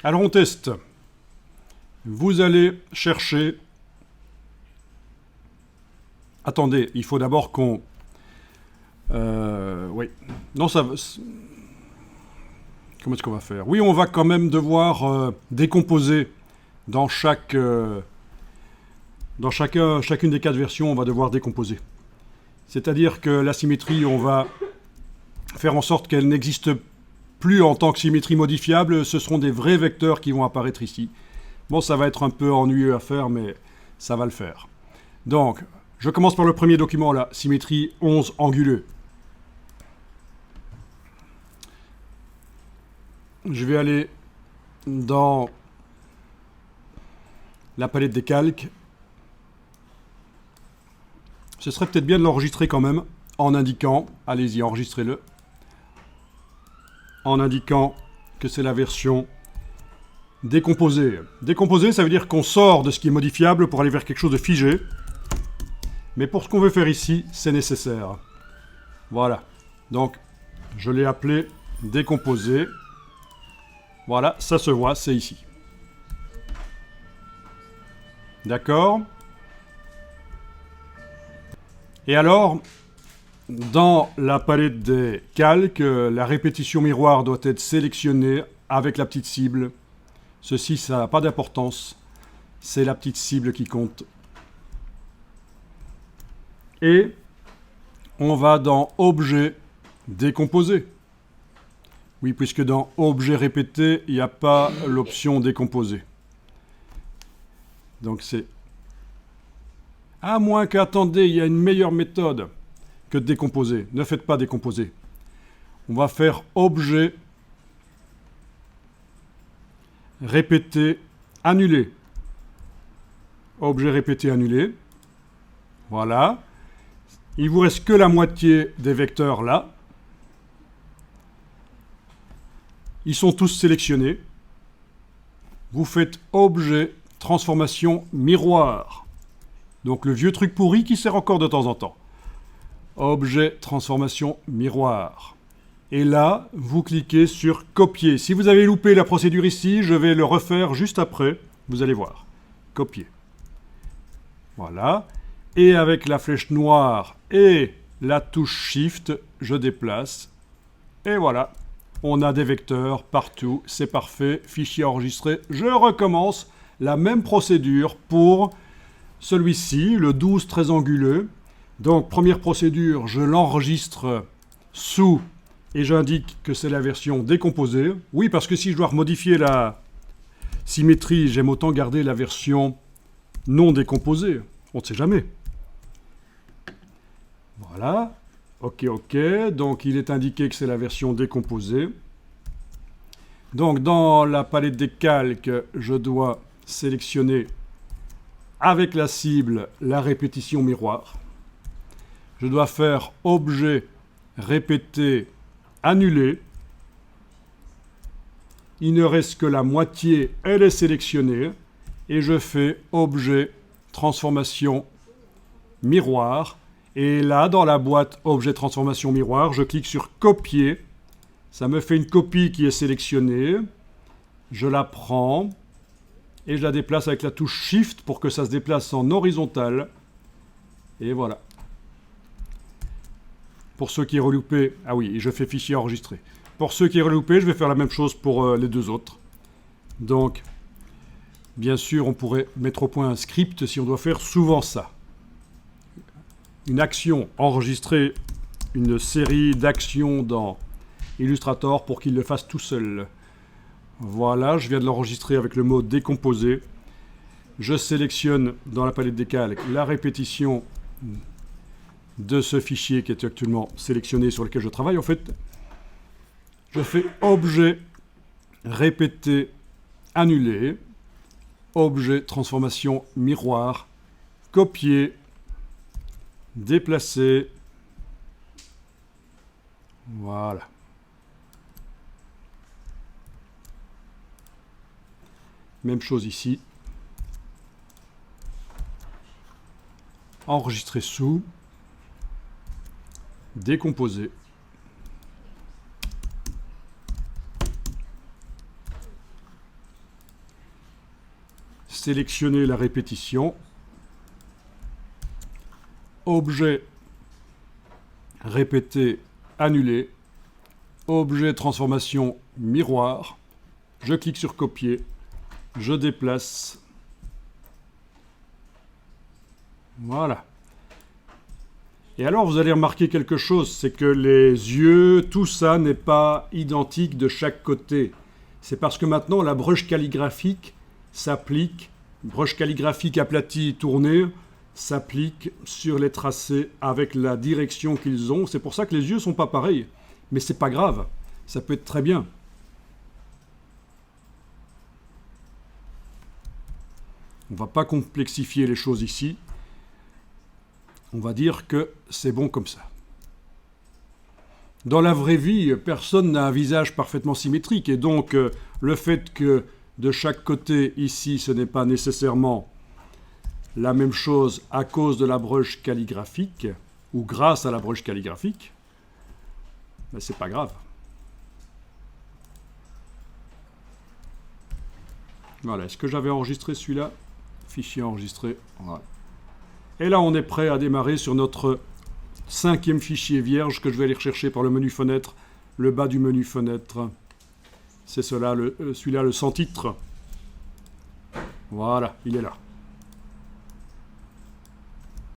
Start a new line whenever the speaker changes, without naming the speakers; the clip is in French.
Alors on teste. Vous allez chercher... Attendez, il faut d'abord qu'on... oui. Non, ça... Comment est-ce qu'on va faire? Oui, on va quand même devoir décomposer dans chacune des 4 versions, on va devoir décomposer. C'est-à-dire que la symétrie, on va faire en sorte qu'elle n'existe plus en tant que symétrie modifiable. Ce seront des vrais vecteurs qui vont apparaître ici. Bon, ça va être un peu ennuyeux à faire, mais ça va le faire. Donc, je commence par le premier document, la symétrie 11 anguleux. Je vais aller dans la palette des calques. Ce serait peut-être bien de l'enregistrer quand même, en indiquant, allez-y, enregistrez-le, en indiquant que c'est la version décomposée. Décomposée, ça veut dire qu'on sort de ce qui est modifiable pour aller vers quelque chose de figé. Mais pour ce qu'on veut faire ici, c'est nécessaire. Voilà. Donc, je l'ai appelé décomposé. Voilà, ça se voit, c'est ici. D'accord? Et alors, dans la palette des calques, la répétition miroir doit être sélectionnée avec la petite cible. Ceci, ça n'a pas d'importance. C'est la petite cible qui compte. Et on va dans Objet, décomposer. Oui, puisque dans Objet répété, il n'y a pas l'option décomposer. Donc c'est... À moins qu'attendez, il y a une meilleure méthode que de décomposer. Ne faites pas décomposer. On va faire Objet, répété, annulé. Objet répété, annulé. Voilà. Il vous reste que la moitié des vecteurs là. Ils sont tous sélectionnés. Vous faites Objet, transformation, miroir. Donc le vieux truc pourri qui sert encore de temps en temps. Objet, transformation, miroir. Et là, vous cliquez sur Copier. Si vous avez loupé la procédure ici, je vais le refaire juste après. Vous allez voir. Copier. Voilà. Et avec la flèche noire et la touche Shift, je déplace. Et voilà. On a des vecteurs partout. C'est parfait. Fichier enregistré. Je recommence la même procédure pour celui-ci, le 12 très anguleux. Donc, première procédure, je l'enregistre sous et j'indique que c'est la version décomposée. Oui, parce que si je dois remodifier la symétrie, j'aime autant garder la version non décomposée. On ne sait jamais. Voilà. Ok, ok. Donc, il est indiqué que c'est la version décomposée. Donc, dans la palette des calques, je dois sélectionner avec la cible la répétition miroir. Je dois faire Objet, répété, annulé. Il ne reste que la moitié, elle est sélectionnée. Et je fais Objet, transformation, miroir. Et là, dans la boîte Objet, transformation, miroir, je clique sur Copier. Ça me fait une copie qui est sélectionnée. Je la prends et je la déplace avec la touche Shift pour que ça se déplace en horizontal. Et voilà. Pour ceux qui auraient loupé, ah oui, je fais fichier enregistré. Pour ceux qui auraient loupé, je vais faire la même chose pour les deux autres. Donc, bien sûr, on pourrait mettre au point un script si on doit faire souvent ça. Une action, enregistrer une série d'actions dans Illustrator pour qu'il le fasse tout seul. Voilà, je viens de l'enregistrer avec le mot décomposer. Je sélectionne dans la palette des calques la répétition de ce fichier qui est actuellement sélectionné sur lequel je travaille. En fait, je fais Objet, répété, annulé, Objet, transformation, miroir, copier, déplacer. Voilà. Même chose ici. Enregistrer sous. Décomposer. sélectionner la répétition. Objet répété, annulé. Objet transformation miroir. Je clique sur copier. Je déplace. Voilà. Et alors, vous allez remarquer quelque chose, c'est que les yeux, tout ça n'est pas identique de chaque côté. C'est parce que maintenant, la broche calligraphique s'applique, broche calligraphique aplatie tournée, s'applique sur les tracés avec la direction qu'ils ont. C'est pour ça que les yeux ne sont pas pareils. Mais c'est pas grave, ça peut être très bien. On ne va pas complexifier les choses ici. On va dire que c'est bon comme ça. Dans la vraie vie, personne n'a un visage parfaitement symétrique. Et donc, le fait que de chaque côté, ici, ce n'est pas nécessairement la même chose à cause de la broche calligraphique, ou grâce à la broche calligraphique, ben, c'est pas grave. Voilà, est-ce que j'avais enregistré celui-là? Fichier enregistré, voilà. Et là, on est prêt à démarrer sur notre 5e fichier vierge que je vais aller rechercher par le menu fenêtre, le bas du menu fenêtre. C'est celui-là, le sans titre. Voilà, il est là.